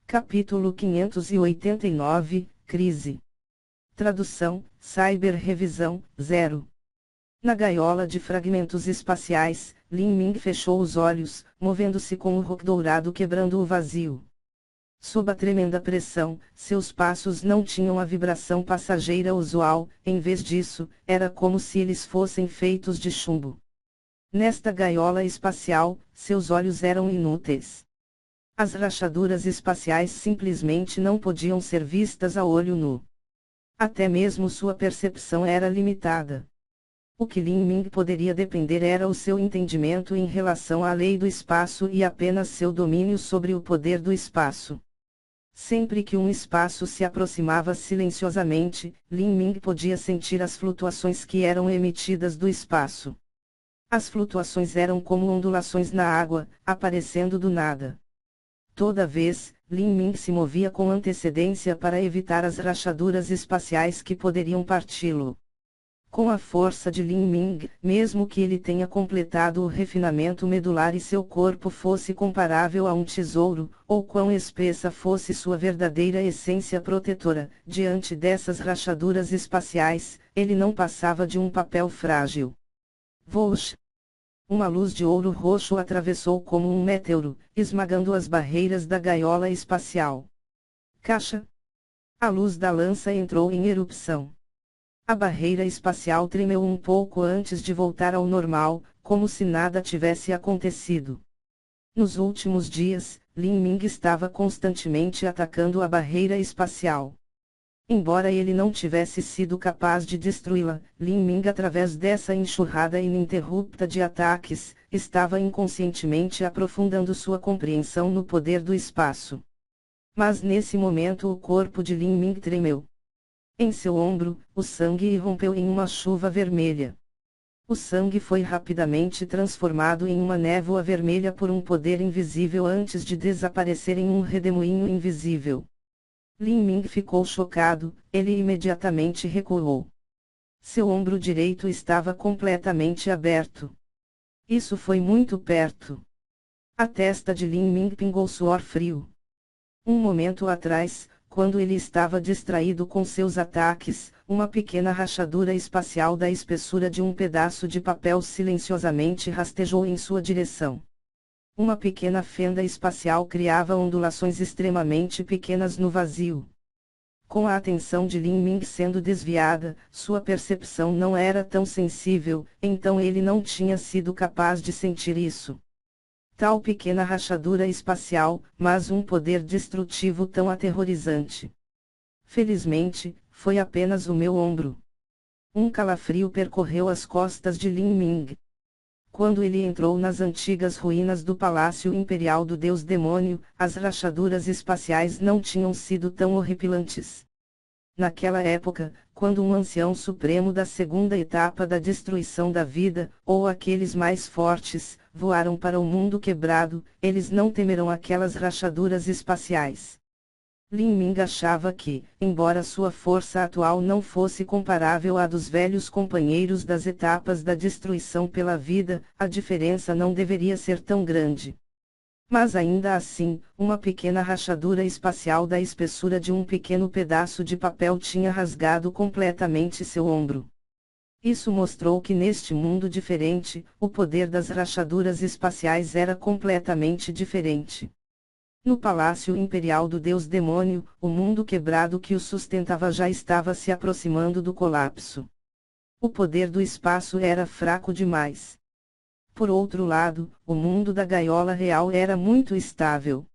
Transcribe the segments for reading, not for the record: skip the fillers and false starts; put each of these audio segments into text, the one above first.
Capítulo 589, Crise. Tradução, Cyber Revisão, 0. Na gaiola de fragmentos espaciais, Lin Ming fechou os olhos, movendo-se com o rock dourado quebrando o vazio. Sob a tremenda pressão, seus passos não tinham a vibração passageira usual, em vez disso, era como se eles fossem feitos de chumbo. Nesta gaiola espacial, seus olhos eram inúteis. As rachaduras espaciais simplesmente não podiam ser vistas a olho nu. Até mesmo sua percepção era limitada. O que Lin Ming poderia depender era o seu entendimento em relação à lei do espaço e apenas seu domínio sobre o poder do espaço. Sempre que um espaço se aproximava silenciosamente, Lin Ming podia sentir as flutuações que eram emitidas do espaço. As flutuações eram como ondulações na água, aparecendo do nada. Toda vez, Lin Ming se movia com antecedência para evitar as rachaduras espaciais que poderiam parti-lo. Com a força de Lin Ming, mesmo que ele tenha completado o refinamento medular e seu corpo fosse comparável a um tesouro, ou quão espessa fosse sua verdadeira essência protetora, diante dessas rachaduras espaciais, ele não passava de um papel frágil. Vosh! Uma luz de ouro roxo atravessou como um meteoro, esmagando as barreiras da gaiola espacial. Caixa! A luz da lança entrou em erupção. A barreira espacial tremeu um pouco antes de voltar ao normal, como se nada tivesse acontecido. Nos últimos dias, Lin Ming estava constantemente atacando a barreira espacial. Embora ele não tivesse sido capaz de destruí-la, Lin Ming, através dessa enxurrada ininterrupta de ataques, estava inconscientemente aprofundando sua compreensão no poder do espaço. Mas nesse momento o corpo de Lin Ming tremeu. Em seu ombro, o sangue irrompeu em uma chuva vermelha. O sangue foi rapidamente transformado em uma névoa vermelha por um poder invisível antes de desaparecer em um redemoinho invisível. Lin Ming ficou chocado, ele imediatamente recuou. Seu ombro direito estava completamente aberto. Isso foi muito perto. A testa de Lin Ming pingou suor frio. Um momento atrás, quando ele estava distraído com seus ataques, uma pequena rachadura espacial da espessura de um pedaço de papel silenciosamente rastejou em sua direção. Uma pequena fenda espacial criava ondulações extremamente pequenas no vazio. Com a atenção de Lin Ming sendo desviada, sua percepção não era tão sensível, então ele não tinha sido capaz de sentir isso. Tal pequena rachadura espacial, mas um poder destrutivo tão aterrorizante. Felizmente, foi apenas o meu ombro. Um calafrio percorreu as costas de Lin Ming. Quando ele entrou nas antigas ruínas do Palácio Imperial do Deus Demônio, as rachaduras espaciais não tinham sido tão horripilantes. Naquela época, quando um ancião supremo da segunda etapa da destruição da vida, ou aqueles mais fortes, voaram para o mundo quebrado, eles não temerão aquelas rachaduras espaciais. Lin Ming achava que, embora sua força atual não fosse comparável à dos velhos companheiros das etapas da destruição pela vida, a diferença não deveria ser tão grande. Mas ainda assim, uma pequena rachadura espacial da espessura de um pequeno pedaço de papel tinha rasgado completamente seu ombro. Isso mostrou que neste mundo diferente, o poder das rachaduras espaciais era completamente diferente. No Palácio Imperial do Deus Demônio, o mundo quebrado que o sustentava já estava se aproximando do colapso. O poder do espaço era fraco demais. Por outro lado, o mundo da gaiola real era muito estável.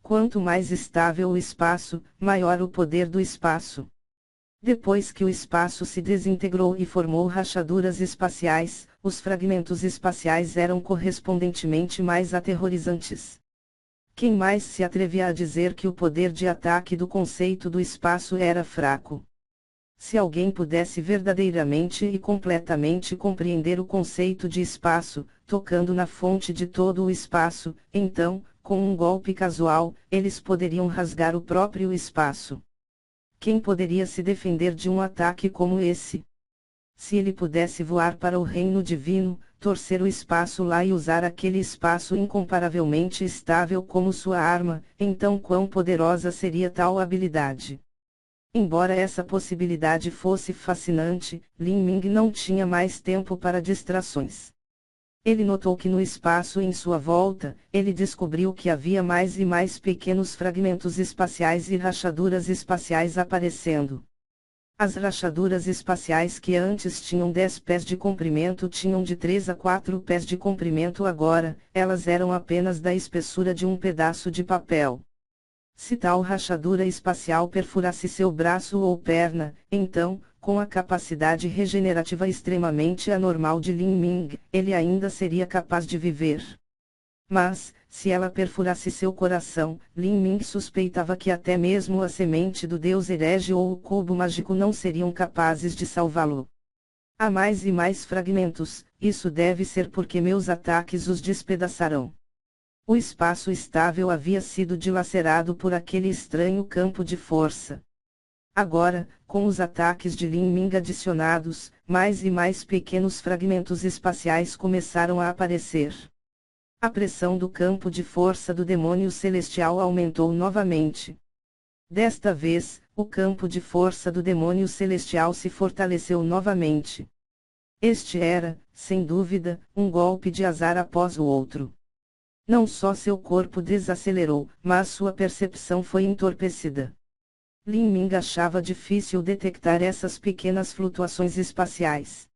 Quanto mais estável o espaço, maior o poder do espaço. Depois que o espaço se desintegrou e formou rachaduras espaciais, os fragmentos espaciais eram correspondentemente mais aterrorizantes. Quem mais se atrevia a dizer que o poder de ataque do conceito do espaço era fraco? Se alguém pudesse verdadeiramente e completamente compreender o conceito de espaço, tocando na fonte de todo o espaço, então, com um golpe casual, eles poderiam rasgar o próprio espaço. Quem poderia se defender de um ataque como esse? Se ele pudesse voar para o reino divino, torcer o espaço lá e usar aquele espaço incomparavelmente estável como sua arma, então quão poderosa seria tal habilidade? Embora essa possibilidade fosse fascinante, Lin Ming não tinha mais tempo para distrações. Ele notou que no espaço em sua volta, ele descobriu que havia mais e mais pequenos fragmentos espaciais e rachaduras espaciais aparecendo. As rachaduras espaciais que antes tinham 10 pés de comprimento tinham de 3 a 4 pés de comprimento agora, elas eram apenas da espessura de um pedaço de papel. Se tal rachadura espacial perfurasse seu braço ou perna, então, com a capacidade regenerativa extremamente anormal de Lin Ming, ele ainda seria capaz de viver. Mas, se ela perfurasse seu coração, Lin Ming suspeitava que até mesmo a semente do deus herege ou o cubo mágico não seriam capazes de salvá-lo. Há mais e mais fragmentos, isso deve ser porque meus ataques os despedaçarão. O espaço estável havia sido dilacerado por aquele estranho campo de força. Agora, com os ataques de Lin Ming adicionados, mais e mais pequenos fragmentos espaciais começaram a aparecer. A pressão do campo de força do demônio celestial aumentou novamente. Desta vez, o campo de força do demônio celestial se fortaleceu novamente. Este era, sem dúvida, um golpe de azar após o outro. Não só seu corpo desacelerou, mas sua percepção foi entorpecida. Lin Ming achava difícil detectar essas pequenas flutuações espaciais.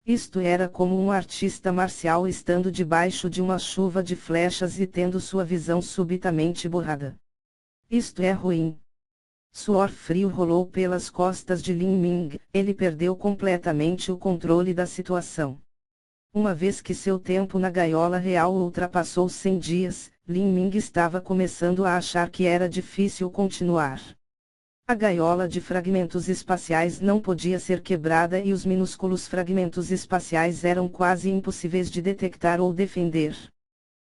Isto era como um artista marcial estando debaixo de uma chuva de flechas e tendo sua visão subitamente borrada. Isto é ruim. Suor frio rolou pelas costas de Lin Ming, ele perdeu completamente o controle da situação. Uma vez que seu tempo na gaiola real ultrapassou 100 dias, Lin Ming estava começando a achar que era difícil continuar. A gaiola de fragmentos espaciais não podia ser quebrada e os minúsculos fragmentos espaciais eram quase impossíveis de detectar ou defender.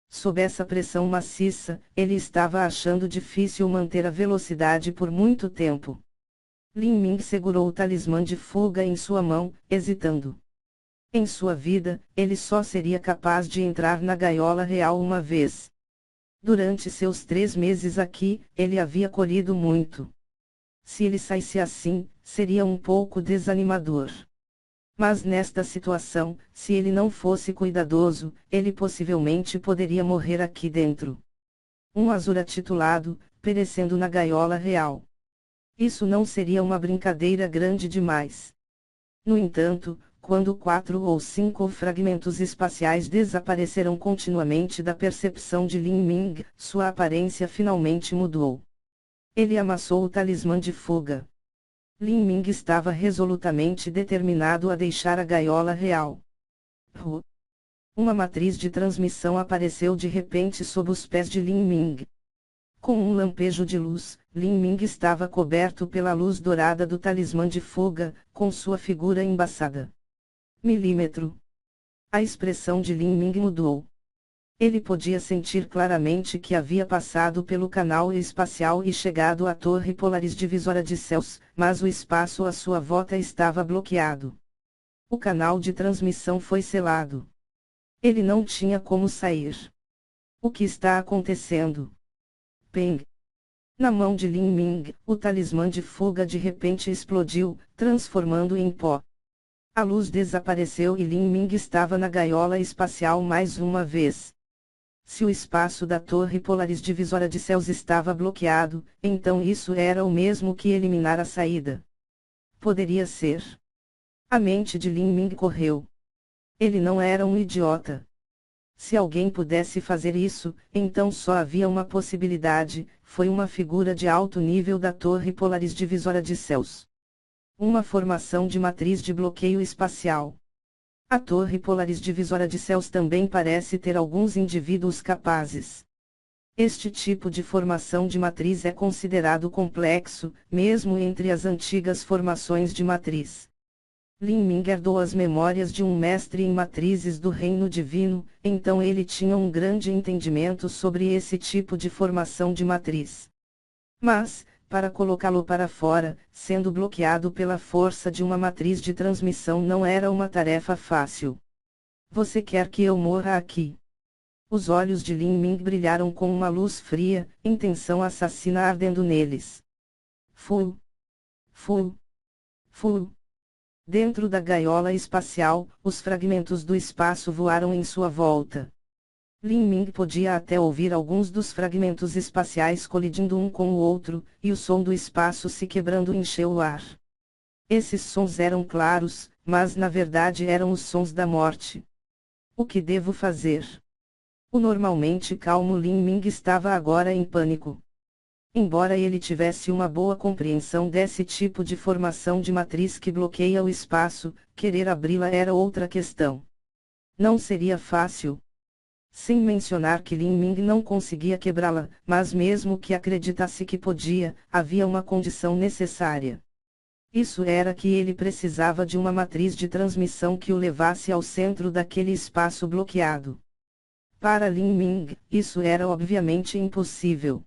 Sob essa pressão maciça, ele estava achando difícil manter a velocidade por muito tempo. Lin Ming segurou o talismã de fuga em sua mão, hesitando. Em sua vida, ele só seria capaz de entrar na gaiola real uma vez. Durante seus 3 meses aqui, ele havia colhido muito. Se ele saísse assim, seria um pouco desanimador. Mas nesta situação, se ele não fosse cuidadoso, ele possivelmente poderia morrer aqui dentro. Um Azura titulado, perecendo na gaiola real. Isso não seria uma brincadeira grande demais. No entanto, quando 4 ou 5 fragmentos espaciais desapareceram continuamente da percepção de Lin Ming, sua aparência finalmente mudou. Ele amassou o talismã de fuga. Lin Ming estava resolutamente determinado a deixar a gaiola real. Uma matriz de transmissão apareceu de repente sob os pés de Lin Ming. Com um lampejo de luz, Lin Ming estava coberto pela luz dourada do talismã de fuga, com sua figura embaçada. Milímetro. A expressão de Lin Ming mudou. Ele podia sentir claramente que havia passado pelo canal espacial e chegado à torre Polaris divisora de céus, mas o espaço à sua volta estava bloqueado. O canal de transmissão foi selado. Ele não tinha como sair. O que está acontecendo? Peng. Na mão de Lin Ming, o talismã de fuga de repente explodiu, transformando em pó. A luz desapareceu e Lin Ming estava na gaiola espacial mais uma vez. Se o espaço da torre Polaris divisora de céus estava bloqueado, então isso era o mesmo que eliminar a saída. Poderia ser. A mente de Lin Ming correu. Ele não era um idiota. Se alguém pudesse fazer isso, então só havia uma possibilidade, foi uma figura de alto nível da torre Polaris divisora de céus. Uma formação de matriz de bloqueio espacial. A torre Polaris divisora de céus também parece ter alguns indivíduos capazes. Este tipo de formação de matriz é considerado complexo, mesmo entre as antigas formações de matriz. Lin Ming herdou as memórias de um mestre em matrizes do reino divino, então ele tinha um grande entendimento sobre esse tipo de formação de matriz. Mas, para colocá-lo para fora, sendo bloqueado pela força de uma matriz de transmissão não era uma tarefa fácil. Você quer que eu morra aqui? Os olhos de Lin Ming brilharam com uma luz fria, intenção assassina ardendo neles. Fu. Fu. Fu. Dentro da gaiola espacial, os fragmentos do espaço voaram em sua volta. Lin Ming podia até ouvir alguns dos fragmentos espaciais colidindo um com o outro, e o som do espaço se quebrando encheu o ar. Esses sons eram claros, mas na verdade eram os sons da morte. O que devo fazer? O normalmente calmo Lin Ming estava agora em pânico. Embora ele tivesse uma boa compreensão desse tipo de formação de matriz que bloqueia o espaço, querer abri-la era outra questão. Não seria fácil. Sem mencionar que Lin Ming não conseguia quebrá-la, mas mesmo que acreditasse que podia, havia uma condição necessária. Isso era que ele precisava de uma matriz de transmissão que o levasse ao centro daquele espaço bloqueado. Para Lin Ming, isso era obviamente impossível.